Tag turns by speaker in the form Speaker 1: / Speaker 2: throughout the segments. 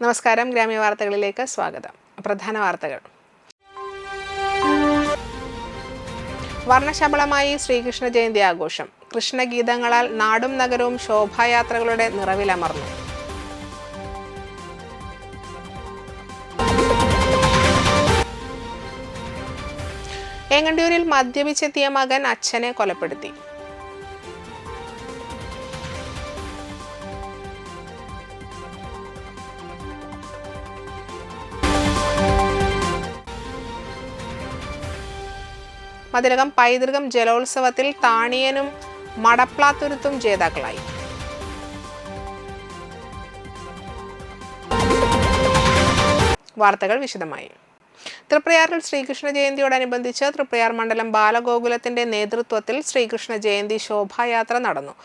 Speaker 1: നമസ്കാരം, ഗ്രാമീയ വാർത്തകളിലേക്ക് സ്വാഗതം. പ്രധാന വാർത്തകൾ. വർണ്ണശബളമായി ശ്രീകൃഷ്ണ ജയന്തി ആഘോഷം. കൃഷ്ണഗീതങ്ങളാൽ നാടും നഗരവും ശോഭായാത്രകളുടെ നിറവിലമർന്നു. ഏങ്ങണ്ടിയൂരിൽ മദ്യപിച്ചെത്തിയ മകൻ അച്ഛനെ കൊലപ്പെടുത്തി. മതിലകം പൈതൃകം ജലോത്സവത്തിൽ താണിയനും മടപ്ലാത്തുരുത്തും ജേതാക്കളായി. വാർത്തകൾ വിശദമായി. തൃപ്രയാറിൽ ശ്രീകൃഷ്ണ ജയന്തിയോടനുബന്ധിച്ച് തൃപ്രയാർ മണ്ഡലം ബാലഗോകുലത്തിന്റെ നേതൃത്വത്തിൽ ശ്രീകൃഷ്ണ ജയന്തി ശോഭായാത്ര നടന്നു.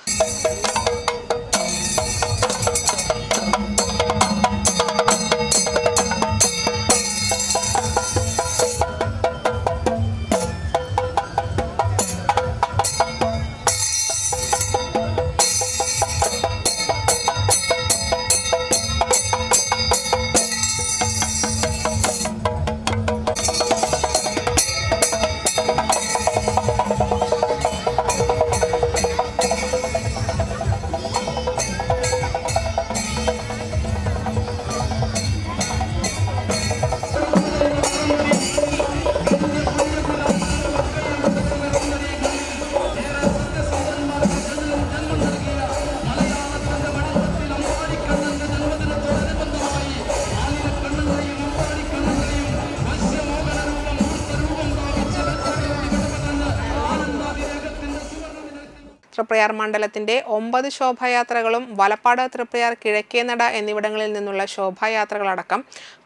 Speaker 1: തൃപ്രയാർ മണ്ഡലത്തിന്റെ 9 ശോഭായാത്രകളും വലപ്പാട്, തൃപ്രയാർ, കിഴക്കേനട എന്നിവിടങ്ങളിൽ നിന്നുള്ള ശോഭായാത്രകളടക്കം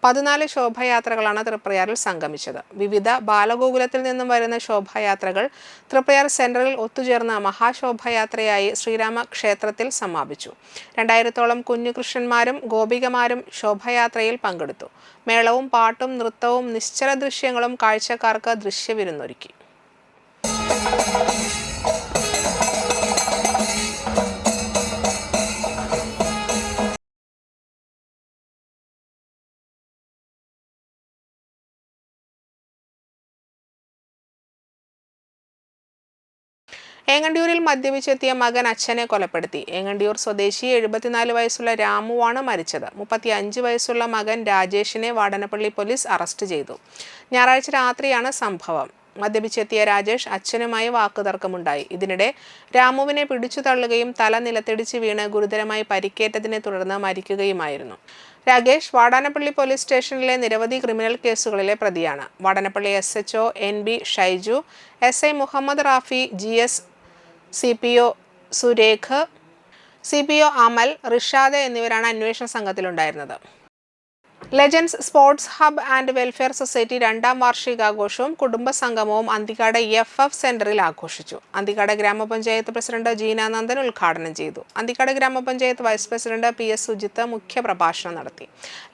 Speaker 1: 14 ശോഭായാത്രകളാണ് തൃപ്രയാറിൽ സംഗമിച്ചത്. വിവിധ ബാലഗോകുലത്തിൽ നിന്നും വരുന്ന ശോഭായാത്രകൾ തൃപ്രയാർ സെന്ററിൽ ഒത്തുചേർന്ന മഹാശോഭായാത്രയായി ശ്രീരാമ ക്ഷേത്രത്തിൽ സമാപിച്ചു. 2000-ഓളം കുഞ്ഞുകൃഷ്ണന്മാരും ഗോപികമാരും ശോഭായാത്രയിൽ പങ്കെടുത്തു. മേളവും പാട്ടും നൃത്തവും നിശ്ചല ദൃശ്യങ്ങളും കാഴ്ചക്കാർക്ക് ദൃശ്യവിരുന്നൊരുക്കി. ഏങ്ങണ്ടിയൂരിൽ മദ്യപിച്ചെത്തിയ മകൻ അച്ഛനെ കൊലപ്പെടുത്തി. ഏങ്ങണ്ടിയൂർ സ്വദേശി 74 വയസ്സുള്ള രാമുവാണ് മരിച്ചത്. 35 വയസ്സുള്ള മകൻ രാജേഷിനെ വാടനപ്പള്ളി പോലീസ് അറസ്റ്റ് ചെയ്തു. ഞായറാഴ്ച രാത്രിയാണ് സംഭവം. മദ്യപിച്ചെത്തിയ രാജേഷ് അച്ഛനുമായി വാക്കുതർക്കമുണ്ടായി. ഇതിനിടെ രാമുവിനെ പിടിച്ചു തള്ളുകയും തല നിലത്തിടിച്ച് വീണ് ഗുരുതരമായി പരിക്കേറ്റതിനെ തുടർന്ന് മരിക്കുകയുമായിരുന്നു. രാകേഷ് വാടാനപ്പള്ളി പോലീസ് സ്റ്റേഷനിലെ നിരവധി ക്രിമിനൽ കേസുകളിലെ പ്രതിയാണ്. Vadanappally SHO NB Shaiju, SI Muhammad Rafi, GS CPO Surekh, CPO അമൽ, റിഷാദ് എന്നിവരാണ് അന്വേഷണ സംഘത്തിലുണ്ടായിരുന്നത്. Legends sports hub and welfare society 2ാം വാർഷികാഘോഷവും കുടുംബസംഗമവും അന്തിക്കാട് FF സെന്ററിൽ ആഘോഷിച്ചു. അന്തിക്കാട് ഗ്രാമപഞ്ചായത്ത് പ്രസിഡന്റ് ജീനാനന്ദൻ ഉദ്ഘാടനം ചെയ്തു. അന്തിക്കാട് ഗ്രാമപഞ്ചായത്ത് വൈസ് പ്രസിഡന്റ് PS സുജിത്ത് മുഖ്യപ്രഭാഷണം നടത്തി.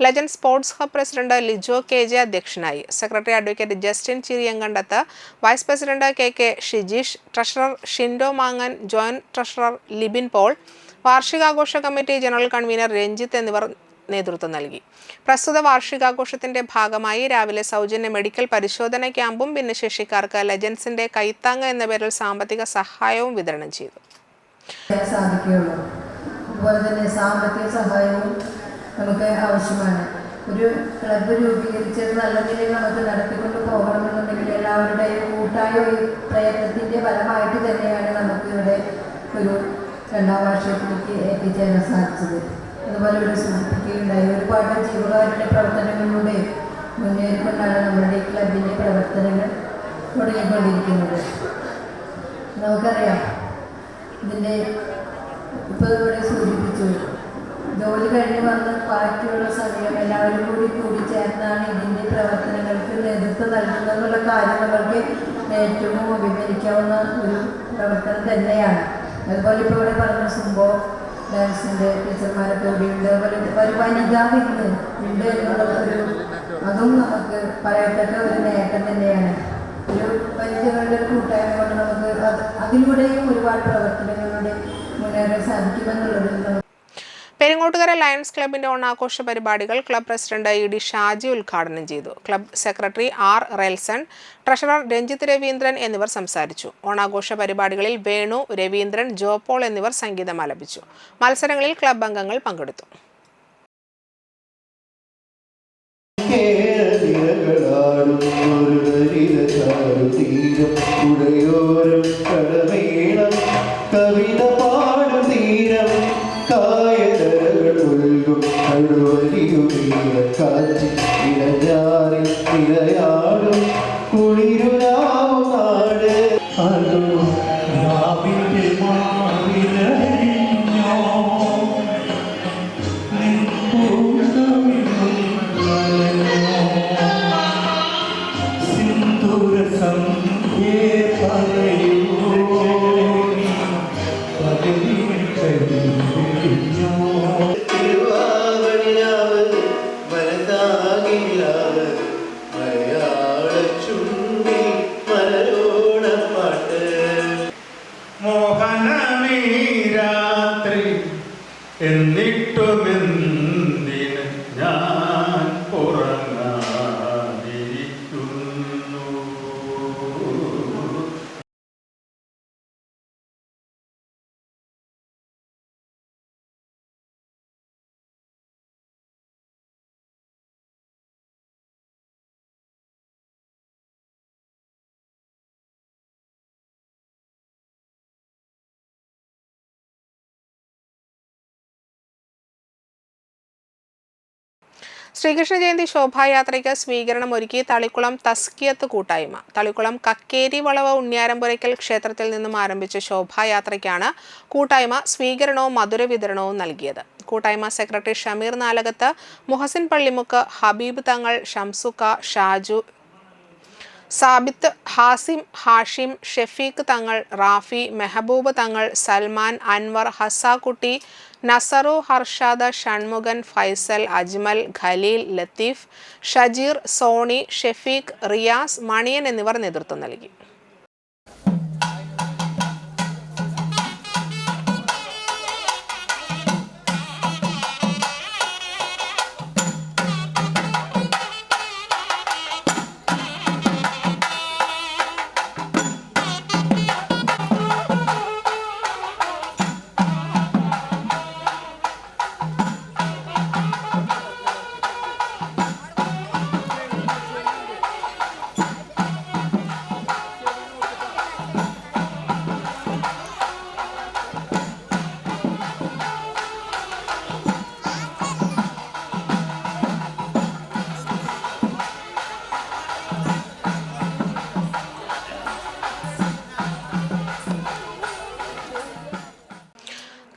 Speaker 1: Legend sports hub president Lijo KJ അധ്യക്ഷനായി. Secretary advocate Justin Chiriyankandath, vice president KK Shijeesh, treasurer Shindo മാങ്ങൻ, ജോയിന്റ് ട്രഷറർ ലിബിൻ പോൾ, വാർഷികാഘോഷ കമ്മിറ്റി ജനറൽ കൺവീനർ രഞ്ജിത്ത് എന്നിവർ നേതൃത്വം നൽകി. പ്രസ്തുത വാർഷികാഘോഷത്തിന്റെ ഭാഗമായി രാവിലെ സൗജന്യ മെഡിക്കൽ പരിശോധന ക്യാമ്പും ഭിന്നശേഷിക്കാർക്ക് ലെജൻഡ്സിന്റെ കൈത്താങ്ങ് എന്ന പേരിൽ സാമ്പത്തിക സഹായവും വിതരണം ചെയ്തു.
Speaker 2: അതുപോലെ തന്നെ സാമ്പത്തിക സഹായവും നമുക്ക് ആവശ്യമാണ്. ഒരു ക്ലബ്ബ് രൂപീകരിച്ചത് നല്ല നിലയിൽ നമുക്ക് നടത്തിക്കൊണ്ട് പോകണമെന്നുണ്ടെങ്കിൽ എല്ലാവരുടെയും കൂട്ടായ പ്രയത്നത്തിന്റെ ഫലമായിട്ട് തന്നെയാണ് നമുക്ക് ഇവിടെ ഒരു 2ാം വാർഷികത്തിലേക്ക് എത്തിച്ചേരാൻ സാധിച്ചത്. അതുപോലെ ഇവിടെ സൂചിപ്പിക്കുകയുണ്ടായി, ഒരുപാട് ജീവകാരുടെ പ്രവർത്തനങ്ങളിലൂടെ മുന്നേറിക്കൊണ്ടാണ് നമ്മുടെ ഈ ക്ലബിൻ്റെ പ്രവർത്തനങ്ങൾ തുടങ്ങിക്കൊണ്ടിരിക്കുന്നത്. നമുക്കറിയാം, ഇതിൻ്റെ ഇപ്പോൾ ഇവിടെ സൂചിപ്പിച്ചു, ജോലി കഴിഞ്ഞ് വന്ന് ബാക്കിയുള്ള സമയം എല്ലാവരും കൂടി ചേർന്നാണ് ഇതിൻ്റെ പ്രവർത്തനങ്ങൾക്ക് നേതൃത്വം നൽകുന്നതെന്നുള്ള കാര്യങ്ങൾക്ക് ഏറ്റവും വിവരിക്കാവുന്ന ഒരു പ്രവർത്തനം തന്നെയാണ്. അതുപോലെ ഇപ്പോൾ ഇവിടെ പറഞ്ഞ സുംബോ ഡാൻസിൻ്റെ ടീച്ചർമാരൊക്കെ കൂടിയുണ്ട്. അതുപോലെ ഒരു വനിതാ വിന്ന് ഉണ്ട് എന്നുള്ളത് അതും നമുക്ക് പറയത്തക്ക ഒരു നേട്ടം തന്നെയാണ്. ഒരു വനിതകളുടെ കൂട്ടായ്മ കൊണ്ട് നമുക്ക് അതിലൂടെയും ഒരുപാട് പ്രവർത്തനങ്ങളിലൂടെ മുന്നേറാൻ സാധിക്കുമെന്നുള്ളത്.
Speaker 1: ചെങ്ങോട്ടുകര ലയൺസ് ക്ലബിന്റെ ഓണാഘോഷ പരിപാടികൾ ക്ലബ് പ്രസിഡന്റ് ഇ.ഡി. ഷാജി ഉദ്ഘാടനം ചെയ്തു. Club secretary R. Relson, treasurer Ranjith Raveendran എന്നിവർ സംസാരിച്ചു. ഓണാഘോഷ പരിപാടികളിൽ വേണു, രവീന്ദ്രൻ, ജോപോൾ എന്നിവർ സംഗീതം ആലപിച്ചു. മത്സരങ്ങളിൽ ക്ലബ് അംഗങ്ങൾ പങ്കെടുത്തു.
Speaker 3: കവിത പാടും തീരം കായലകൾ ഒഴുകും കാറ്റി ഇടഞ്ഞാറി ഇടയാടും കുളിരുരാവും നാട്
Speaker 4: എന്നിട്ടുമെന്തിന് ഞാൻ ഉറങ്ങാതിരിക്കുന്നു.
Speaker 1: ശ്രീകൃഷ്ണ ജയന്തി ശോഭായാത്രയ്ക്ക് സ്വീകരണമൊരുക്കി തളിക്കുളം തസ്കിയത്ത് കൂട്ടായ്മ. തളിക്കുളം കക്കേരി വളവ് ഉണ്ണിയാരംപുരയ്ക്കൽ ക്ഷേത്രത്തിൽ നിന്നും ആരംഭിച്ച ശോഭായാത്രയ്ക്കാണ് കൂട്ടായ്മ സ്വീകരണവും മധുര വിതരണവും നൽകിയത്. കൂട്ടായ്മ സെക്രട്ടറി ഷമീർ നാലകത്ത്, മുഹസിൻ പള്ളിമുക്ക്, ഹബീബ് തങ്ങൾ, ഷംസുക്ക, ഷാജു, സാബിത്ത്, ഹാസിം, ഹാഷിം, ഷെഫീഖ് തങ്ങൾ, റാഫി, മെഹബൂബ് തങ്ങൾ, സൽമാൻ, അൻവർ, ഹസാക്കുട്ടി, നസറു, ഹർഷാദ, ഷൺമുഖൻ, ഫൈസൽ, അജ്മൽ, ഖലീൽ, ലത്തീഫ്, ഷജീർ, സോണി, ഷെഫീഖ്, റിയാസ്, മണിയൻ എന്നിവർ നേതൃത്വം നൽകി.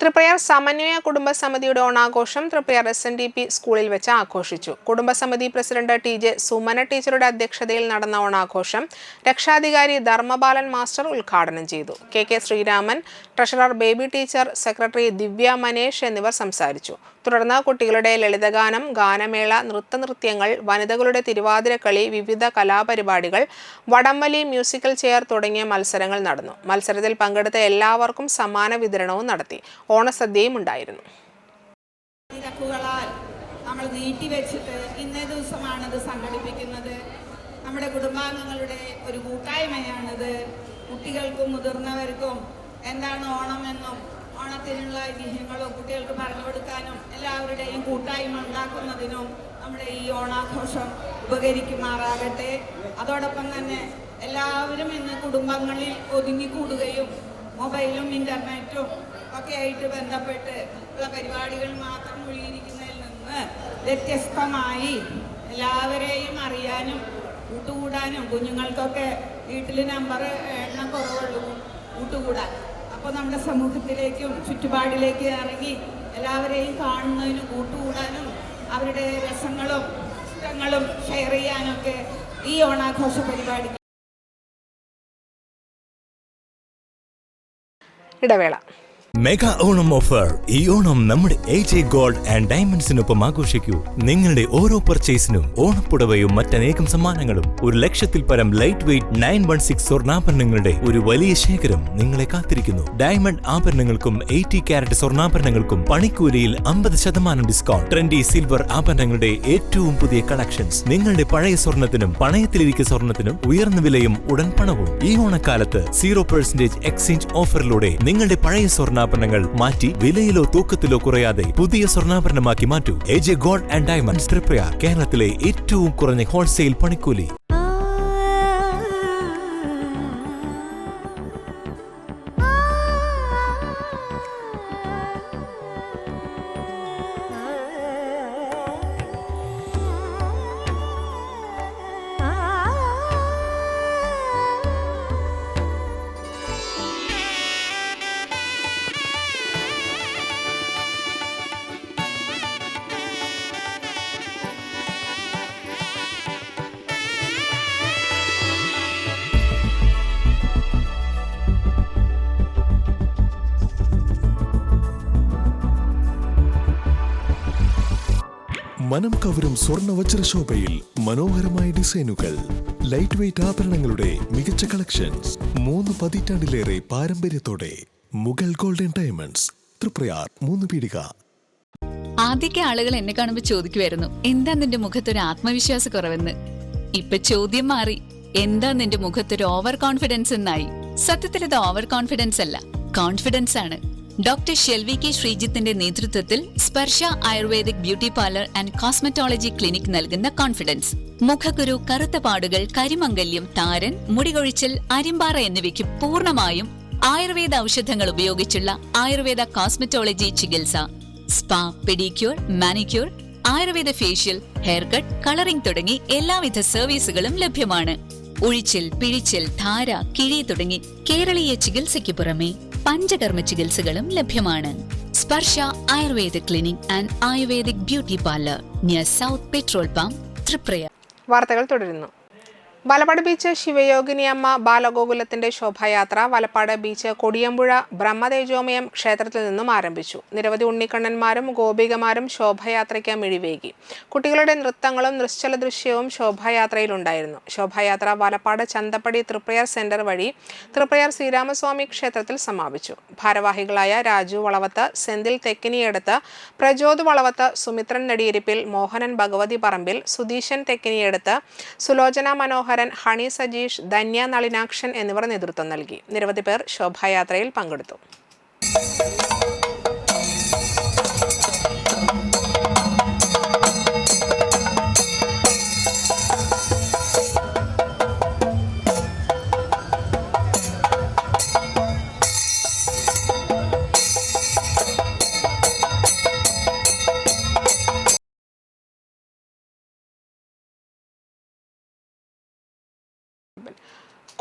Speaker 1: തൃപ്രയാർ സമന്വയ കുടുംബസമിതിയുടെ ഓണാഘോഷം തൃപ്രയാർ SNDP സ്കൂളിൽ വെച്ച് ആഘോഷിച്ചു. കുടുംബസമിതി പ്രസിഡന്റ് TJ സുമന ടീച്ചറുടെ അധ്യക്ഷതയിൽ നടന്ന ഓണാഘോഷം രക്ഷാധികാരി ധർമ്മപാലൻ മാസ്റ്റർ ഉദ്ഘാടനം ചെയ്തു. KK Sreeraman, treasurer Baby teacher, secretary Divya Manesh എന്നിവർ സംസാരിച്ചു. തുടർന്ന് കുട്ടികളുടെ ലളിതഗാനം, ഗാനമേള, നൃത്തനൃത്യങ്ങൾ, വനിതകളുടെ തിരുവാതിരക്കളി, വിവിധ കലാപരിപാടികൾ, വടംവലി, മ്യൂസിക്കൽ ചെയർ തുടങ്ങിയ മത്സരങ്ങൾ നടന്നു. മത്സരത്തിൽ പങ്കെടുത്ത എല്ലാവർക്കും സമ്മാന വിതരണവും നടത്തി. ഓണസദ്യയും ഉണ്ടായിരുന്നു.
Speaker 5: നമ്മൾ നീട്ടിവെച്ചിട്ട് ഇന്നേ ദിവസമാണിത് സംഘടിപ്പിക്കുന്നത്. നമ്മുടെ കുടുംബാംഗങ്ങളുടെ ഒരു കൂട്ടായ്മയാണിത്. കുട്ടികൾക്കും മുതിർന്നവർക്കും എന്താണ് ഓണമെന്നും ഓണത്തിനുള്ള ഐതിഹ്യങ്ങളും കുട്ടികൾക്ക് പറഞ്ഞു കൊടുക്കാനും എല്ലാവരുടെയും കൂട്ടായ്മ ഉണ്ടാക്കുന്നതിനും നമ്മുടെ ഈ ഓണാഘോഷം ഉപകരിക്കുമാറാകട്ടെ. അതോടൊപ്പം തന്നെ എല്ലാവരും ഇന്ന് കുടുംബങ്ങളിൽ ഒതുങ്ങിക്കൂടുകയും മൊബൈലും ഇൻ്റർനെറ്റും ഒക്കെ ആയിട്ട് ബന്ധപ്പെട്ട് ഉള്ള പരിപാടികൾ മാത്രം ഒഴിയിരിക്കുന്നതിൽ നിന്ന് വ്യത്യസ്തമായി എല്ലാവരെയും അറിയാനും കൂട്ടുകൂടാനും, കുഞ്ഞുങ്ങൾക്കൊക്കെ വീട്ടിൽ നമ്പർ എണ്ണം കുറവുള്ളൂ കൂട്ടുകൂടാൻ. അപ്പോൾ നമ്മുടെ സമൂഹത്തിലേക്കും ചുറ്റുപാടിലേക്ക് ഇറങ്ങി എല്ലാവരെയും കാണുന്നതിനും കൂട്ടുകൂടാനും അവരുടെ രസങ്ങളും ഇഷ്ടങ്ങളും ഷെയർ ചെയ്യാനൊക്കെ ഈ ഓണാഘോഷ പരിപാടി.
Speaker 1: ഇടവേള.
Speaker 6: Mega Onam offer. ഈ ഓണം നമ്മുടെ AJ ഗോൾഡ് ആൻഡ് ഡയമണ്ട്സിനൊപ്പം ആഘോഷിക്കൂ. നിങ്ങളുടെ ഓരോ പർച്ചേസിനും ഓണപ്പുടവയും മറ്റനേകം സമ്മാനങ്ങളും 1,00,000-ൽ പരം ലൈറ്റ് വെയ്റ്റ് 916 സ്വർണ്ണാഭരണങ്ങളുടെ ഒരു വലിയ ശേഖരം നിങ്ങളെ കാത്തിരിക്കുന്നു. ഡയമണ്ട് ആഭരണങ്ങൾക്കും 80 കാരറ്റ് സ്വർണ്ണാഭരണങ്ങൾക്കും പണിക്കൂലിയിൽ 50% ഡിസ്കൗണ്ട്. ട്രെൻഡി സിൽവർ ആഭരണങ്ങളുടെ ഏറ്റവും പുതിയ കളക്ഷൻസ്. നിങ്ങളുടെ പഴയ സ്വർണ്ണത്തിനും പണയത്തിലിരിക്കുന്ന സ്വർണ്ണത്തിനും ഉയർന്ന വിലയും ഉടൻ പണവും. ഈ ഓണക്കാലത്ത് 0% എക്സ്ചേഞ്ച് ഓഫറിലൂടെ നിങ്ങളുടെ പഴയ സ്വർണ്ണാഭരണങ്ങൾ മാറ്റി വിലയിലോ തൂക്കത്തിലോ കുറയാതെ പുതിയ സ്വർണ്ണാഭരണമാക്കി മാറ്റൂ. AJ gold and diamonds, Triprayar. കേരളത്തിലെ ഏറ്റവും കുറഞ്ഞ ഹോൾസെയിൽ പണിക്കൂലി.
Speaker 7: മനം കവരും സ്വർണ്ണ വജ്രശോഭയിൽ മനോഹരമായ ഡിസൈനുകൾ, ലൈറ്റ് വെയ്റ്റ് ആഭരണങ്ങളുടെ മികച്ച കളക്ഷൻസ്. 3 പതിറ്റാണ്ടിലേറെ പാരമ്പര്യത്തോടെ മുഗൾ ഗോൾഡൻ ഡയമണ്ട്സ്, തൃപ്രയാർ, 3 പീടിക.
Speaker 8: ആദ്യമൊക്കെ ആളുകൾ എന്നെ കാണുമ്പോൾ ചോദിക്കുമായിരുന്നു, എന്താ നിന്റെ മുഖത്തൊരു ആത്മവിശ്വാസ കുറവെന്ന്. ഇപ്പൊ ചോദ്യം മാറി, എന്താ നിന്റെ മുഖത്തൊരു ഓവർ കോൺഫിഡൻസ് എന്നായി. സത്യത്തിൽ ഇത് ഓവർ കോൺഫിഡൻസ് അല്ല, കോൺഫിഡൻസ് ആണ്. ഡോക്ടർ ഷെൽവി കെ ശ്രീജിത്തിന്റെ നേതൃത്വത്തിൽ Sparsha Ayurvedic beauty parlour and cosmetology clinic നൽകുന്ന കോൺഫിഡൻസ്. മുഖക്കുരു, കറുത്ത പാടുകൾ, കരിമംഗല്യം, താരൻ, മുടികൊഴിച്ചിൽ, അരിമ്പാറ എന്നിവയ്ക്ക് പൂർണ്ണമായും ആയുർവേദ ഔഷധങ്ങൾ ഉപയോഗിച്ചുള്ള ആയുർവേദ കോസ്മെറ്റോളജി ചികിത്സ. Spa, pedicure, manicure, Ayurveda facial, hair cut, colouring തുടങ്ങി എല്ലാവിധ സർവീസുകളും ലഭ്യമാണ്. ഉഴിച്ചിൽ, പിഴിച്ചിൽ, ധാര, കിഴി തുടങ്ങി കേരളീയ ചികിത്സയ്ക്ക് പുറമെ പഞ്ചകർമ്മ ചികിത്സകളും ലഭ്യമാണ്. Sparsha Ayurveda clinic and Ayurvedic beauty parlour, near south petrol pump, Triprayar.
Speaker 1: വാർത്തകൾ തുടരുന്നു. വലപ്പാട് ബീച്ച് ശിവയോഗിനിയമ്മ ബാലഗോകുലത്തിന്റെ ശോഭായാത്ര വലപ്പാട് ബീച്ച് കൊടിയമ്പുഴ ബ്രഹ്മതേജോമയം ക്ഷേത്രത്തിൽ നിന്നും ആരംഭിച്ചു. നിരവധി ഉണ്ണിക്കണ്ണന്മാരും ഗോപികമാരും ശോഭായാത്രയ്ക്ക് മിഴിവേകി. കുട്ടികളുടെ നൃത്തങ്ങളും നിശ്ചല ദൃശ്യവും ശോഭായാത്രയിലുണ്ടായിരുന്നു. ശോഭായാത്ര വലപ്പാട് ചന്തപ്പടി തൃപ്രയാർ സെന്റർ വഴി തൃപ്രയാർ ശ്രീരാമസ്വാമി ക്ഷേത്രത്തിൽ സമാപിച്ചു. ഭാരവാഹികളായ രാജു വളവത്ത്, സെന്തിൽ തെക്കിനിയെടുത്ത്, പ്രജോദ് വളവത്ത്, സുമിത്രൻ നെടിയിരിപ്പിൽ, മോഹനൻ ഭഗവതി പറമ്പിൽ, സുധീശൻ തെക്കിനിയെടുത്ത്, സുലോചന മനോഹർ, ഹണി സജീഷ്, ധന്യ നളിനാക്ഷൻ എന്നിവർ നേതൃത്വം നൽകി. നിരവധി പേർ ശോഭായാത്രയിൽ പങ്കെടുത്തു.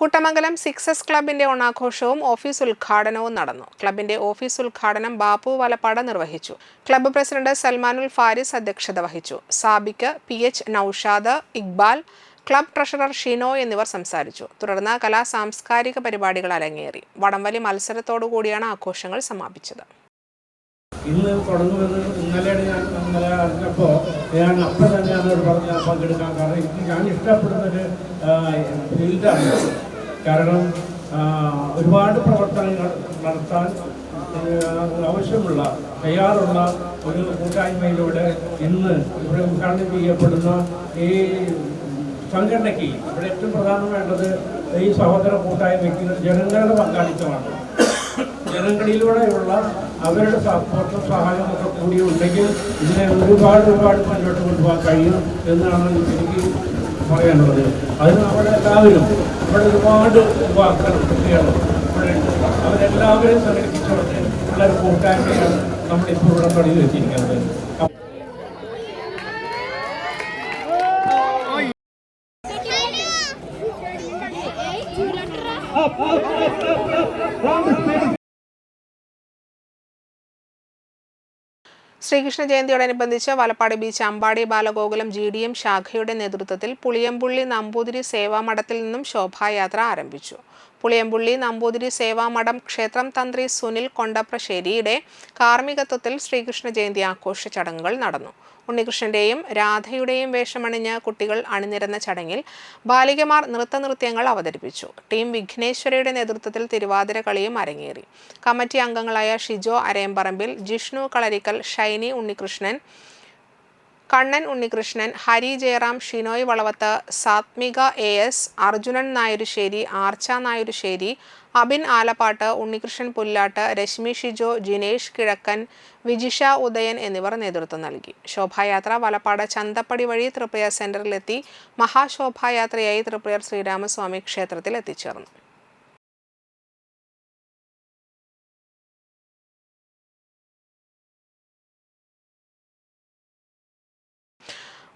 Speaker 1: കുട്ടമംഗലം 6S ക്ലബിന്റെ ഓണാഘോഷവും ഓഫീസ് ഉദ്ഘാടനവും നടന്നു. ക്ലബിന്റെ ഓഫീസ് ഉദ്ഘാടനം ബാപ്പു വലപ്പാട് നിർവഹിച്ചു. ക്ലബ്ബ് പ്രസിഡന്റ് സൽമാനുൽ ഫാരിസ് അധ്യക്ഷത വഹിച്ചു. Sabik, PH Naushad, Iqbal, club treasurer Shino എന്നിവർ സംസാരിച്ചു. തുടർന്ന് സാംസ്കാരിക പരിപാടികൾ അരങ്ങേറി. വടംവലി മത്സരത്തോടുകൂടിയാണ് ആഘോഷങ്ങൾ സമാപിച്ചത്.
Speaker 4: ഇന്ന് തുടങ്ങുമെന്ന് ഇന്നലെ അറിഞ്ഞപ്പോൾ ഞാൻ അപ്പം തന്നെ അതിനോട് പറഞ്ഞ് പങ്കെടുക്കാൻ. കാരണം എനിക്ക് ഞാൻ ഇഷ്ടപ്പെടുന്നൊരു ഫീൽഡാണ്. കാരണം ഒരുപാട് പ്രവർത്തനങ്ങൾ നടത്താൻ ആവശ്യമുള്ള തയ്യാറുള്ള ഒരു കൂട്ടായ്മയിലൂടെ ഇന്ന് ഇവിടെ ഉദ്ഘാടനം ചെയ്യപ്പെടുന്ന ഈ സംഘടനയ്ക്ക് ഇവിടെ ഏറ്റവും പ്രധാനം വേണ്ടത് ഈ സഹോദര കൂട്ടായ്മയ്ക്ക് ജനങ്ങളുടെ പങ്കാളിത്തമാണ്. ജനങ്ങളിലൂടെയുള്ള അവരുടെ സപ്പോർട്ടും സഹായമൊക്കെ കൂടി ഉണ്ടെങ്കിൽ ഇതിനെ ഒരുപാട് മുന്നോട്ട് കൊണ്ടുപോകാൻ കഴിയും എന്നാണ് എനിക്ക് പറയാനുള്ളത്. അതിന് അവിടെ എല്ലാവരും ഇവിടെ ഒരുപാട് യുവാക്കൾ, കുട്ടികൾ ഇവിടെ അവരെല്ലാവരും സംഘടിപ്പിച്ചുകൊണ്ട് ഉള്ള ഒരു കൂട്ടായ്മയാണ് നമ്മളിപ്പോൾ ഇവിടെ തുടങ്ങി വെച്ചിരിക്കുന്നത്.
Speaker 1: ശ്രീകൃഷ്ണ ജയന്തിയോടനുബന്ധിച്ച് വലപ്പാട് ബീച്ച് അമ്പാടി ബാലഗോകുലം GDM ശാഖയുടെ നേതൃത്വത്തിൽ പുളിയമ്പുള്ളി നമ്പൂതിരി സേവാമഠത്തിൽ നിന്നും ശോഭായാത്ര ആരംഭിച്ചു. പുളിയമ്പുള്ളി നമ്പൂതിരി സേവാമഠം ക്ഷേത്രം തന്ത്രി സുനിൽ കൊണ്ടപ്രശ്ശേരിയുടെ കാർമ്മികത്വത്തിൽ ശ്രീകൃഷ്ണ ജയന്തി ആഘോഷ ചടങ്ങുകൾ നടന്നു. ഉണ്ണികൃഷ്ണന്റെയും രാധയുടെയും വേഷമണിഞ്ഞ് കുട്ടികൾ അണിനിരന്ന ചടങ്ങിൽ ബാലികമാർ നൃത്തനൃത്യങ്ങൾ അവതരിപ്പിച്ചു. ടീം വിഘ്നേശ്വരയുടെ നേതൃത്വത്തിൽ തിരുവാതിര കളിയും അരങ്ങേറി. കമ്മിറ്റി അംഗങ്ങളായ ഷിജോ അരയമ്പറമ്പിൽ, ജിഷ്ണു കളരിക്കൽ, ഷൈനി ഉണ്ണികൃഷ്ണൻ, കണ്ണൻ ഉണ്ണികൃഷ്ണൻ, ഹരി ജയറാം, ഷിനോയ് വളവത്ത്, സാത്മിക AS, അർജുനൻ നായരുശ്ശേരി, ആർച്ച നായരുശ്ശേരി, അബിൻ ആലപ്പാട്ട്, ഉണ്ണികൃഷ്ണൻ പുല്ലാട്ട്, രശ്മി ഷിജോ, ജിനേഷ് കിഴക്കൻ, വിജിഷ ഉദയൻ എന്നിവർ നേതൃത്വം നൽകി. ശോഭായാത്ര വലപ്പാട് ചന്തപ്പടി വഴി തൃപ്രയാർ സെന്ററിലെത്തി മഹാശോഭായാത്രയായി തൃപ്രയാർ ശ്രീരാമസ്വാമി ക്ഷേത്രത്തിൽ എത്തിച്ചേർന്നു.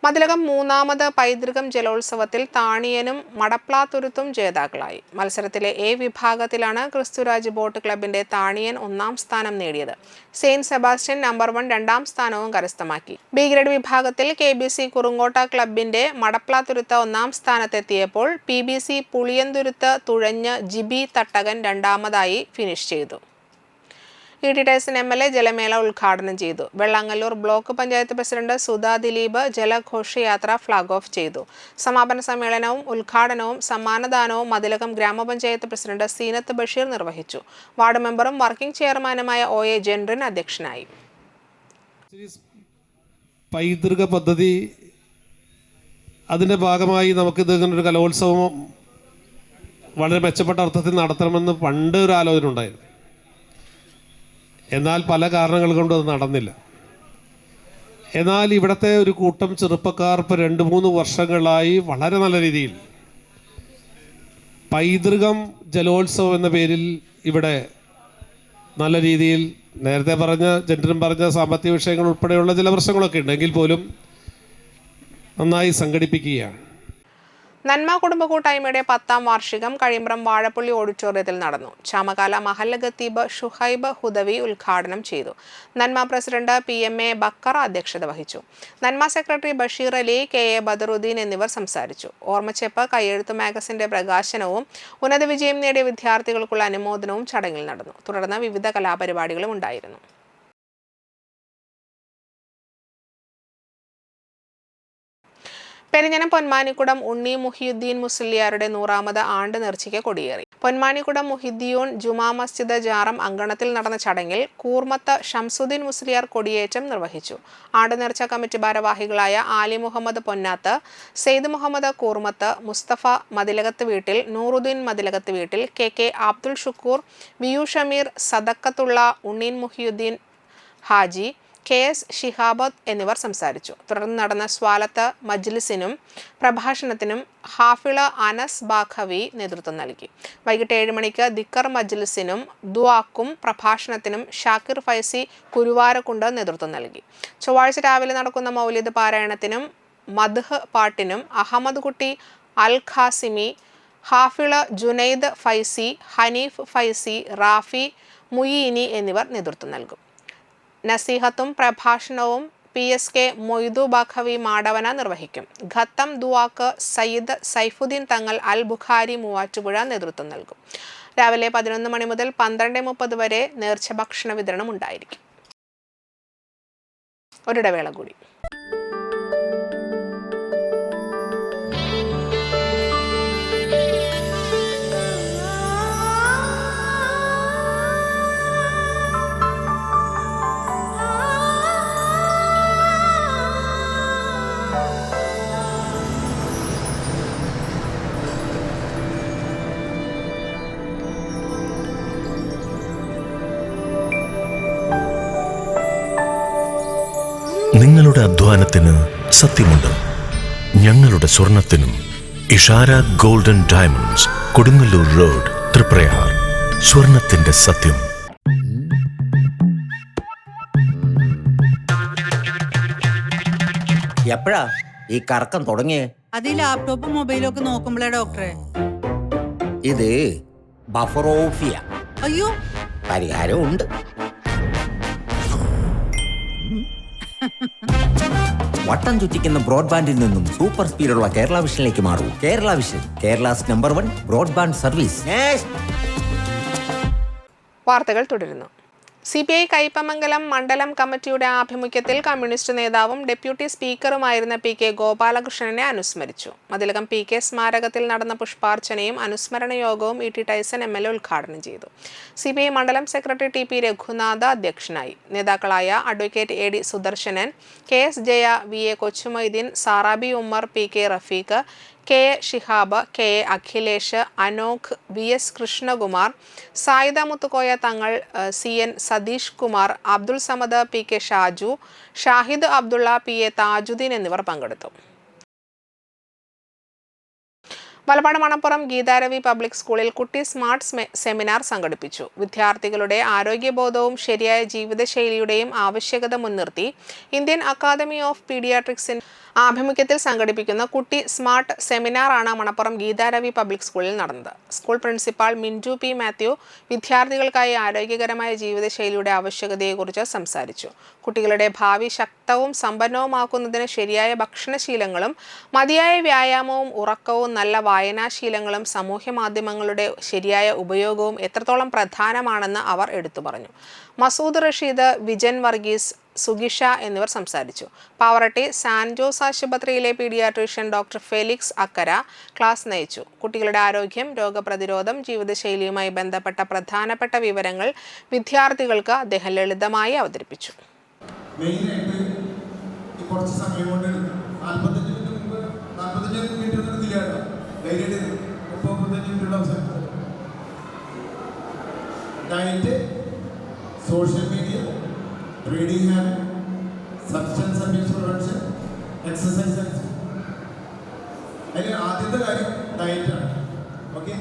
Speaker 1: മതിലകം മൂന്നാമത് പൈതൃകം ജലോത്സവത്തിൽ താണിയനും മടപ്ലാത്തുരുത്തും ജേതാക്കളായി. മത്സരത്തിലെ A വിഭാഗത്തിലാണ് ക്രിസ്തുരാജ് ബോട്ട് ക്ലബിന്റെ താണിയൻ 1ാം സ്ഥാനം നേടിയത്. സെയിന്റ് സെബാസ്റ്റ്യൻ നമ്പർ 1 2ാം സ്ഥാനവും കരസ്ഥമാക്കി. B ഗ്രേഡ് വിഭാഗത്തിൽ KBC കുറുങ്കോട്ട ക്ലബിന്റെ മടപ്ലാത്തുരുത്ത് 1ാം സ്ഥാനത്തെത്തിയപ്പോൾ PBC പുളിയന്തുരുത്ത് തുഴഞ്ഞ് ജിബി തട്ടകൻ 2ാമതായി ഫിനിഷ് ചെയ്തു. E.T. ടൈസൺ MLA ജലമേള ഉദ്ഘാടനം ചെയ്തു. വെള്ളാങ്ങല്ലൂർ ബ്ലോക്ക് പഞ്ചായത്ത് പ്രസിഡന്റ് സുധാ ദിലീപ് ജലഘോഷയാത്ര ഫ്ളാഗ് ഓഫ് ചെയ്തു. സമാപന സമ്മേളനവും ഉദ്ഘാടനവും സമ്മാനദാനവും മതിലകം ഗ്രാമപഞ്ചായത്ത് പ്രസിഡന്റ് സീനത്ത് ബഷീർ നിർവഹിച്ചു. വാർഡ് മെമ്പറും വർക്കിംഗ് ചെയർമാനുമായ OA ജെൻറിൻ അധ്യക്ഷനായി.
Speaker 9: പൈതൃക പദ്ധതി അതിൻ്റെ ഭാഗമായി നമുക്ക് ഇതൊരു കലോത്സവം വളരെ മെച്ചപ്പെട്ട അർത്ഥത്തിൽ നടത്തണമെന്ന് പണ്ട് ഒരു ആലോചന ഉണ്ടായിരുന്നു. എന്നാൽ പല കാരണങ്ങൾ കൊണ്ട് അത് നടന്നില്ല. എന്നാൽ ഇവിടുത്തെ ഒരു കൂട്ടം ചെറുപ്പക്കാർ ഇപ്പോൾ 2-3 വർഷങ്ങളായി വളരെ നല്ല രീതിയിൽ പൈതൃകം ജലോത്സവം എന്ന പേരിൽ ഇവിടെ നല്ല രീതിയിൽ നേരത്തെ ജെൻഡറും പറഞ്ഞ സാമ്പത്തിക വിഷയങ്ങൾ ഉൾപ്പെടെയുള്ള ചില പ്രശ്നങ്ങളൊക്കെ ഉണ്ടെങ്കിൽ പോലും നന്നായി സംഘടിപ്പിക്കുകയാണ്.
Speaker 1: നന്മ കുടുംബ കൂട്ടായ്മയുടെ 10ാം വാർഷികം കഴിമ്പ്രം വാഴപ്പള്ളി ഓഡിറ്റോറിയത്തിൽ നടന്നു. ചാമകാല മഹല്ല ഖത്തീബ് ഷുഹൈബ് ഹുദവി ഉദ്ഘാടനം ചെയ്തു. നന്മ പ്രസിഡന്റ് PMA ബക്കർ അധ്യക്ഷത വഹിച്ചു. നന്മ സെക്രട്ടറി ബഷീർ അലി, KA ബദറുദ്ദീൻ എന്നിവർ സംസാരിച്ചു. ഓർമ്മച്ചെപ്പ് കയ്യെഴുത്ത് മാഗസിന്റെ പ്രകാശനവും ഉന്നത വിജയം നേടിയ വിദ്യാർത്ഥികൾക്കുള്ള അനുമോദനവും ചടങ്ങിൽ നടന്നു. തുടർന്ന് വിവിധ കലാപരിപാടികളും ഉണ്ടായിരുന്നു. പെരിഞ്ഞനം പൊന്മാനിക്കുടം ഉണ്ണി മുഹിയുദ്ദീൻ മുസ്ലിയാരുടെ 100ാമത് ആണ്ട് നേർച്ചയ്ക്ക് കൊടിയേറി. പൊന്മാനിക്കുടം മുഹിദ്ദിയൂൻ ജുമാ മസ്ജിദ് ജാറം അങ്കണത്തിൽ നടന്ന ചടങ്ങിൽ കൂർമത്ത് ഷംസുദ്ദീൻ മുസ്ലിയാർ കൊടിയേറ്റം നിർവഹിച്ചു. ആണ്ട് നേർച്ച കമ്മിറ്റി ഭാരവാഹികളായ ആലി മുഹമ്മദ് പൊന്നാത്ത്, സെയ്ദ് മുഹമ്മദ് കൂർമത്ത്, മുസ്തഫ മതിലകത്ത് വീട്ടിൽ, നൂറുദ്ദീൻ മതിലകത്ത് വീട്ടിൽ, KK Abdul Shukkur, VU Shameer, Sadakathulla, Unneen Muhiyuddin Haji, KS ഷിഹാബത്ത് എന്നിവർ സംസാരിച്ചു. തുടർന്ന് നടന്ന സ്വാലത്ത് മജ്ലിസിനും പ്രഭാഷണത്തിനും ഹാഫിള അനസ് ബാഖവി നേതൃത്വം നൽകി. വൈകിട്ട് 7 മണിക്ക് ദിക്കർ മജ്ലിസിനും ദുആക്കും പ്രഭാഷണത്തിനും ഷാക്കിർ ഫൈസി കുരുവാരക്കുണ്ട് നേതൃത്വം നൽകി. ചൊവ്വാഴ്ച രാവിലെ നടക്കുന്ന മൗലിദ് പാരായണത്തിനും മദ്ഹ് പാട്ടിനും അഹമ്മദ് കുട്ടി അൽ ഖാസിമി, ഹാഫിള ജുനൈദ് ഫൈസി, ഹനീഫ് ഫൈസി, റാഫി മുയീനി എന്നിവർ നേതൃത്വം നൽകും. നസീഹത്തും പ്രഭാഷണവും PSK മൊയ്തു ബാഖവി മാടവന നിർവഹിക്കും. ഖത്തം ദുആക്ക് സയ്യിദ് സൈഫുദ്ദീൻ തങ്ങൾ അൽ ബുഖാരി മൂവാറ്റുപുഴ നേതൃത്വം നൽകും. രാവിലെ 11 മണി മുതൽ 12:30 വരെ നേർച്ച ഭക്ഷണ വിതരണം ഉണ്ടായിരിക്കും. ഒരിടവേള കൂടി.
Speaker 6: നിങ്ങളുടെ അധ്വാനത്തിന് സത്യമുണ്ട്. ഞങ്ങളുടെ സ്വർണത്തിനും. Ishara golden diamonds, Kodungallur road, Triprayar. സ്വർണത്തിന്റെ സത്യം.
Speaker 10: എപ്പോഴാ ഈ കറക്കം തുടങ്ങിയേ?
Speaker 11: അത് ഈ ലാപ്ടോപ്പും മൊബൈലും ഒക്കെ നോക്കുമ്പോഴേ ഡോക്ടറെ.
Speaker 10: ഇത് ബഫറോഫിയ.
Speaker 11: അയ്യോ,
Speaker 10: പരിഹാരം ഉണ്ട്. വട്ടം ചുറ്റിക്കുന്ന ബ്രോഡ്ബാൻഡിൽ നിന്നും സൂപ്പർ സ്പീഡുള്ള കേരള വിഷനിലേക്ക് മാറൂ. Kerala vision, Kerala's number 1 broadband service.
Speaker 1: വാർത്തകൾ തുടരുന്നു. CPI കയ്പമംഗലം മണ്ഡലം കമ്മിറ്റിയുടെ ആഭിമുഖ്യത്തിൽ കമ്മ്യൂണിസ്റ്റ് നേതാവും ഡെപ്യൂട്ടി സ്പീക്കറുമായിരുന്ന PK ഗോപാലകൃഷ്ണനെ അനുസ്മരിച്ചു. മതിലകം PK സ്മാരകത്തിൽ നടന്ന പുഷ്പാർച്ചനയും അനുസ്മരണ യോഗവും ET ടൈസൺ MLA ഉദ്ഘാടനം ചെയ്തു. CPI മണ്ഡലം സെക്രട്ടറി TP രഘുനാഥ് അധ്യക്ഷനായി. നേതാക്കളായ advocate AD Sudarsanan, KS Jaya, VA Kochumoideen, Sarabi Ummer, PK Rafeeq, KA Shihab, KA Akhilesh, Anokh, VS Krishnakumar, Sayida Muthukoya Thangal, CN Satheesh Kumar, Abdul Samad, PK Shaju, Shahid Abdulla, PA Thajudheen എന്നിവർ പങ്കെടുത്തു. വലപ്പാട് മണപ്പുറം ഗീതാരവി പബ്ലിക് സ്കൂളിൽ കുട്ടി സ്മാർട്ട് സെമിനാർ സംഘടിപ്പിച്ചു. വിദ്യാർത്ഥികളുടെ ആരോഗ്യബോധവും ശരിയായ ജീവിതശൈലിയുടെയും ആവശ്യകത മുൻനിർത്തി ഇന്ത്യൻ അക്കാദമി ഓഫ് പീഡിയാട്രിക്സിന്റെ ആഭിമുഖ്യത്തിൽ സംഘടിപ്പിക്കുന്ന കുട്ടി സ്മാർട്ട് സെമിനാറാണ് മണപ്പുറം ഗീതാരവി പബ്ലിക് സ്കൂളിൽ നടന്നത്. School principal Mintu P. Mathew വിദ്യാർത്ഥികൾക്കായി ആരോഗ്യകരമായ ജീവിതശൈലിയുടെ ആവശ്യകതയെക്കുറിച്ച് സംസാരിച്ചു. കുട്ടികളുടെ ഭാവി ശക്തവും സമ്പന്നവുമാക്കുന്നതിന് ശരിയായ ഭക്ഷണശീലങ്ങളും മതിയായ വ്യായാമവും ഉറക്കവും നല്ല വായനാശീലങ്ങളും സാമൂഹ്യ മാധ്യമങ്ങളുടെ ശരിയായ ഉപയോഗവും എത്രത്തോളം പ്രധാനമാണെന്ന് അവർ എടുത്തു പറഞ്ഞു. മസൂദ് റഷീദ്, വിജൻ വർഗീസ്, സുഗിഷ എന്നിവർ സംസാരിച്ചു. പാവറട്ടി സാൻ ജോസ് ആശുപത്രിയിലെ പീഡിയാട്രീഷ്യൻ ഡോക്ടർ ഫെലിക്സ് അക്കര ക്ലാസ് നയിച്ചു. കുട്ടികളുടെ ആരോഗ്യം, രോഗപ്രതിരോധം, ജീവിതശൈലിയുമായി ബന്ധപ്പെട്ട പ്രധാനപ്പെട്ട വിവരങ്ങൾ വിദ്യാർത്ഥികൾക്ക് അദ്ദേഹം ലളിതമായി അവതരിപ്പിച്ചു.
Speaker 12: Social media, reading habit, substance abuse prevention, exercise. അതിൽ ആദ്യത്തെ കാര്യം ഡയറ്റാണ്. ഓക്കെ,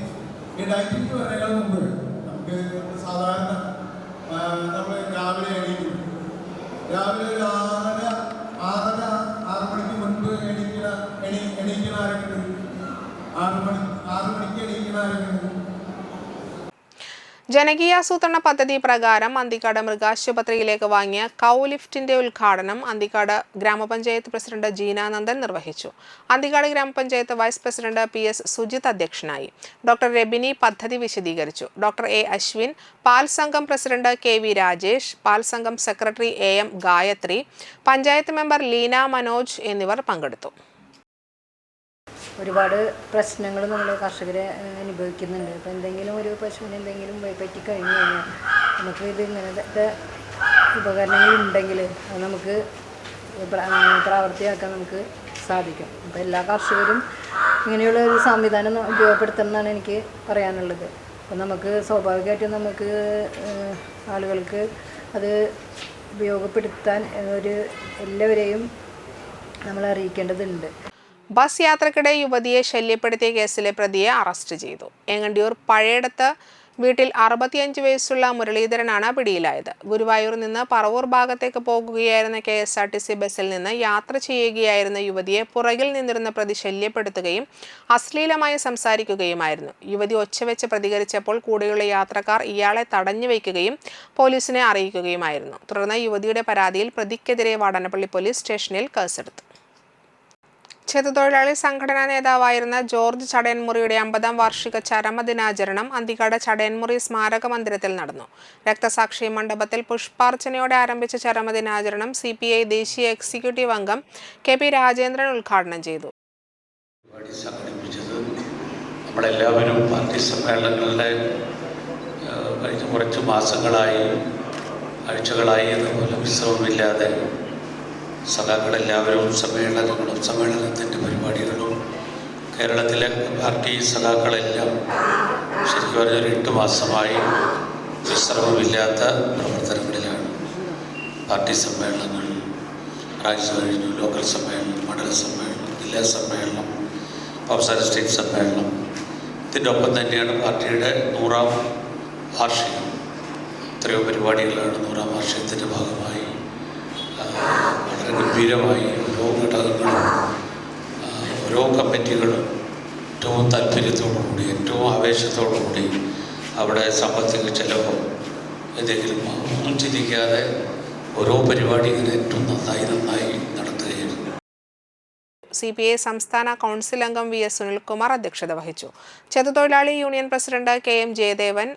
Speaker 12: ഈ ഡയറ്റിന് പറയുന്നതിന് മുമ്പ് നമുക്ക് സാധാരണ നമ്മൾ രാവിലെ എണീക്കും. രാവിലെ ഒരു 6 മണിക്ക് മുൻപ് എണീക്കുന്ന ആരൊക്കെ? 6 മണിക്ക് എണീക്കുന്ന ആരൊക്കെ?
Speaker 1: ജനകീയാസൂത്രണ പദ്ധതി പ്രകാരം അന്തിക്കാട് മൃഗാശുപത്രിയിലേക്ക് വാങ്ങിയ കൗ ലിഫ്റ്റിന്റെ ഉദ്ഘാടനം അന്തിക്കാട് ഗ്രാമപഞ്ചായത്ത് പ്രസിഡന്റ് ജീനാനന്ദൻ നിർവഹിച്ചു. അന്തിക്കാട് ഗ്രാമപഞ്ചായത്ത് വൈസ് പ്രസിഡന്റ് PS സുജിത് അധ്യക്ഷനായി. ഡോക്ടർ രബിനി പദ്ധതി വിശദീകരിച്ചു. Doctor A. അശ്വിൻ, പാൽ സംഘം പ്രസിഡന്റ് KV രാജേഷ്, പാൽ സംഘം secretary AM Gayathri, panchayat member Leena Manoj എന്നിവർ പങ്കെടുത്തു.
Speaker 2: ഒരുപാട് പ്രശ്നങ്ങൾ നമ്മൾ കർഷകരെ അനുഭവിക്കുന്നുണ്ട്. അപ്പോൾ എന്തെങ്കിലും ഒരു പശുവിന് എന്തെങ്കിലും പറ്റിക്കഴിഞ്ഞു കഴിഞ്ഞാൽ നമുക്ക് ഇത് ഇങ്ങനത്തെ ഉപകരണങ്ങളുണ്ടെങ്കിൽ അത് നമുക്ക് പ്രാവർത്തിയാക്കാൻ നമുക്ക് സാധിക്കും. അപ്പോൾ എല്ലാ കർഷകരും ഇങ്ങനെയുള്ള ഒരു സംവിധാനം ഉപയോഗപ്പെടുത്തണമെന്നാണ് എനിക്ക് പറയാനുള്ളത്. അപ്പോൾ നമുക്ക് സ്വാഭാവികമായിട്ടും നമുക്ക് ആളുകൾക്ക് അത് ഉപയോഗപ്പെടുത്താൻ എല്ലാവരെയും നമ്മൾ അറിയിക്കേണ്ടതുണ്ട്.
Speaker 1: ബസ് യാത്രക്കിടെ യുവതിയെ ശല്യപ്പെടുത്തിയ കേസിലെ പ്രതിയെ അറസ്റ്റ് ചെയ്തു. എങ്ങണ്ടിയൂർ പഴയടത്ത് വീട്ടിൽ 65 വയസ്സുള്ള മുരളീധരനാണ് പിടിയിലായത്. ഗുരുവായൂർ നിന്ന് പറവൂർ ഭാഗത്തേക്ക് പോകുകയായിരുന്ന KSRTC ബസ്സിൽ നിന്ന് യാത്ര ചെയ്യുകയായിരുന്ന യുവതിയെ പുറകിൽ നിന്നിരുന്ന പ്രതി ശല്യപ്പെടുത്തുകയും അശ്ലീലമായി സംസാരിക്കുകയുമായിരുന്നു. യുവതി ഒച്ചവെച്ച് പ്രതികരിച്ചപ്പോൾ കൂടെയുള്ള യാത്രക്കാർ ഇയാളെ തടഞ്ഞു വയ്ക്കുകയും പോലീസിനെ അറിയിക്കുകയുമായിരുന്നു. തുടർന്ന് യുവതിയുടെ പരാതിയിൽ പ്രതിക്കെതിരെ വാടനപ്പള്ളി പോലീസ് സ്റ്റേഷനിൽ കേസെടുത്തു. ചെറുതൊഴിലാളി സംഘടനാ നേതാവായിരുന്ന ജോർജ് ചടയൻമുറിയുടെ 50ാം വാർഷിക ചരമദിനാചരണം അന്തിക്കാട് ചടയൻമുറി സ്മാരക മന്ദിരത്തിൽ നടന്നു. രക്തസാക്ഷി മണ്ഡപത്തിൽ പുഷ്പാർച്ചനയോടെ ആരംഭിച്ച ചരമദിനാചരണം CPI ദേശീയ എക്സിക്യൂട്ടീവ് അംഗം KP രാജേന്ദ്രൻ ഉദ്ഘാടനം ചെയ്തു.
Speaker 13: നമ്മളെല്ലാവരും പാർട്ടി സമ്മേളനങ്ങളുടെ കഴിഞ്ഞ കുറച്ച് മാസങ്ങളായി, ആഴ്ചകളായി അതുപോലെ വിശ്രമമില്ലാതെ സഖാക്കളെല്ലാവരും സമ്മേളനത്തിൻ്റെ പരിപാടികളും കേരളത്തിലെ പാർട്ടി സഖാക്കളെല്ലാം ശരിക്കും പറഞ്ഞൊരു 8 മാസമായി വിശ്രമമില്ലാത്ത പ്രവർത്തനങ്ങളിലാണ്. പാർട്ടി സമ്മേളനങ്ങൾ റാഞ്ച് കഴിഞ്ഞു, ലോക്കൽ സമ്മേളനം, മണ്ഡല സമ്മേളനം, ജില്ലാ സമ്മേളനം, സംസ്ഥാന സ്റ്റേറ്റ് സമ്മേളനം. ഇതിൻ്റെ ഒപ്പം തന്നെയാണ് പാർട്ടിയുടെ 100ാം വാർഷികം. എത്രയോ പരിപാടികളാണ് 100ാം വാർഷികത്തിൻ്റെ ഭാഗമായി വളരെ ഗംഭീരമായി ഓരോ ഘടകങ്ങളും ഓരോ കമ്മിറ്റികളും ഏറ്റവും താല്പര്യത്തോടുകൂടി ഏറ്റവും ഓരോ പരിപാടി ഇങ്ങനെ ഏറ്റവും നന്നായി നടത്തുകയായിരുന്നു.
Speaker 1: CPI സംസ്ഥാന കൗൺസിൽ അംഗം VS സുനിൽകുമാർ അധ്യക്ഷത വഹിച്ചു. ചെറുതൊഴിലാളി union president KM Jayadevan,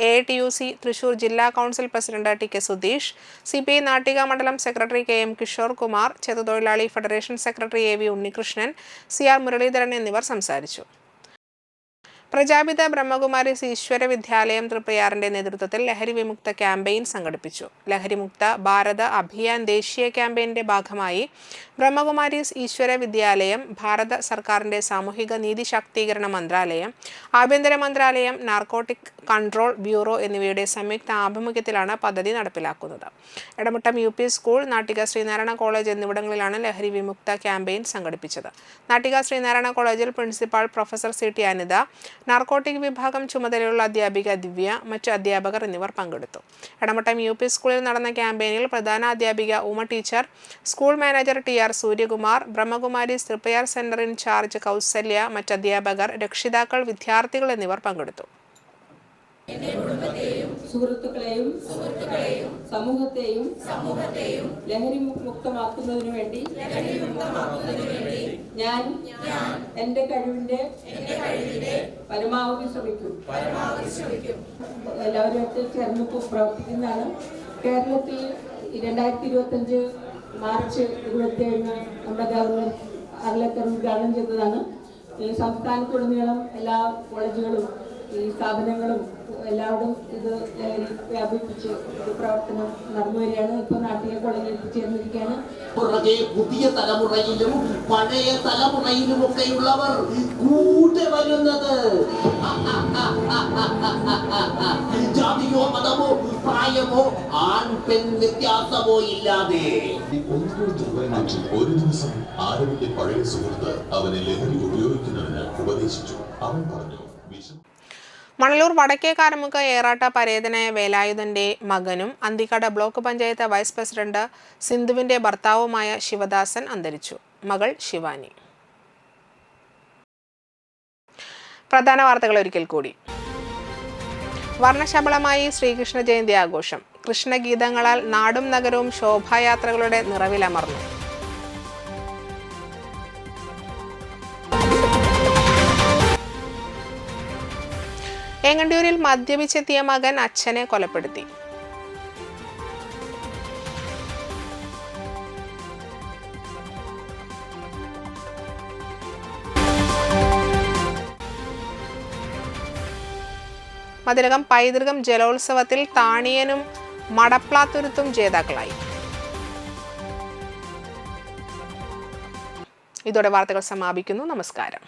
Speaker 1: AATUC Thrissur ജില്ലാ council president TK Sudheesh, CPI Nattika മണ്ഡലം സെക്രട്ടറി KM കിഷോർ കുമാർ, ചെറുതൊഴിലാളി federation secretary AV Unnikrishnan, CR Muraleedharan എന്നിവർ സംസാരിച്ചു. പ്രജാപിത ബ്രഹ്മകുമാരീസ് ഈശ്വര വിദ്യാലയം തൃപ്രയാറിന്റെ നേതൃത്വത്തിൽ ലഹരി വിമുക്ത ക്യാമ്പയിൻ സംഘടിപ്പിച്ചു. ലഹരിമുക്ത ഭാരത അഭിയാൻ ദേശീയ ക്യാമ്പയിന്റെ ഭാഗമായി ബ്രഹ്മകുമാരീസ് ഈശ്വര വിദ്യാലയം, ഭാരത സർക്കാരിന്റെ സാമൂഹിക നീതി ശാക്തീകരണ മന്ത്രാലയം, ആഭ്യന്തര മന്ത്രാലയം, നാർക്കോട്ടിക് കൺട്രോൾ ബ്യൂറോ എന്നിവയുടെ സംയുക്ത ആഭിമുഖ്യത്തിലാണ് പദ്ധതി നടപ്പിലാക്കുന്നത്. Edamuttam UP school, Nattika Sreenarayana college എന്നിവിടങ്ങളിലാണ് ലഹരി വിമുക്ത ക്യാമ്പയിൻ സംഘടിപ്പിച്ചത്. നാട്ടിക ശ്രീനാരായണ കോളേജിൽ principal professor CT Anitha, narcotic വിഭാഗം ചുമതലയുള്ള അധ്യാപിക ദിവ്യ, മറ്റു അധ്യാപകർ എന്നിവർ പങ്കെടുത്തു. എടമുട്ടം UP സ്കൂളിൽ നടന്ന ക്യാമ്പയിനിൽ പ്രധാന അധ്യാപിക Uma teacher, school manager TR Suryakumar, Brahma Kumaris Triprayar centre in charge Kausalya, മറ്റ് അധ്യാപകർ, രക്ഷിതാക്കൾ, വിദ്യാർത്ഥികൾ എന്നിവർ പങ്കെടുത്തു.
Speaker 14: സുഹൃത്തുക്കളെയും സമൂഹത്തെയും ലഹരി മുക്തമാക്കുന്നതിനു വേണ്ടി ഞാൻ എൻ്റെ കഴിവിന്റെ പരമാവധി ശ്രമിക്കും. എല്ലാവരും ചേർന്ന് പ്രവർത്തിക്കുന്നതാണ്. കേരളത്തിൽ 2025 മാർച്ച് 27 നമ്മുടെ ഗവർണർ അർലക്കർ ഉദ്ഘാടനം ചെയ്തതാണ്. സംസ്ഥാനത്തുടനീളം എല്ലാ കോളേജുകളും ഈ സ്ഥാപനങ്ങളും എല്ലാവരും ഇത് വ്യാപിപ്പിച്ച് പ്രവർത്തനം നടന്നു വരികയാണ്. ഇപ്പോൾ നാട്ടിക കോളേജിൽ എത്തിച്ചേർന്നിരിക്കുകയാണ്.
Speaker 15: പുതിയ തലമുറയിലും പഴയ തലമുറയിലുമൊക്കെയുള്ളവർ കൂടെ വരുന്നത് ജാതിയോ മതമോ പ്രായമോ ആൺ പെൺ വ്യത്യാസമോ ഇല്ലാതെ
Speaker 7: ഒരു ദിവസം ആരവിന്റെ പഴയ സുഹൃത്ത് അവനെ ലഹരി ഉപയോഗിക്കുന്നതിന് ഉപദേശിച്ചു. അവൻ പറഞ്ഞു,
Speaker 1: മണലൂർ വടക്കേക്കാരമുക്ക് ഏറാട്ട പരേതനായ വേലായുധന്റെ മകനും അന്തിക്കട ബ്ലോക്ക് പഞ്ചായത്ത് വൈസ് പ്രസിഡന്റ് സിന്ധുവിന്റെ ഭർത്താവുമായ ശിവദാസൻ അന്തരിച്ചു. മകൾ ശിവാനി. പ്രധാന വാർത്തകൾ ഒരിക്കൽ കൂടി. വർണ്ണശബളമായി ശ്രീകൃഷ്ണ ജയന്തി ആഘോഷം. കൃഷ്ണഗീതങ്ങളാൽ നാടും നഗരവും ശോഭായാത്രകളുടെ നിറവിലമർന്നു. ഏങ്ങണ്ടിയൂരിൽ മദ്യപിച്ചെത്തിയ മകൻ അച്ഛനെ കൊലപ്പെടുത്തി. മതിലകം പൈതൃകം ജലോത്സവത്തിൽ താണിയനും മടപ്ലാത്തുരുത്തും ജേതാക്കളായി. ഇതോടെ വാർത്തകൾ സമാപിക്കുന്നു. നമസ്കാരം.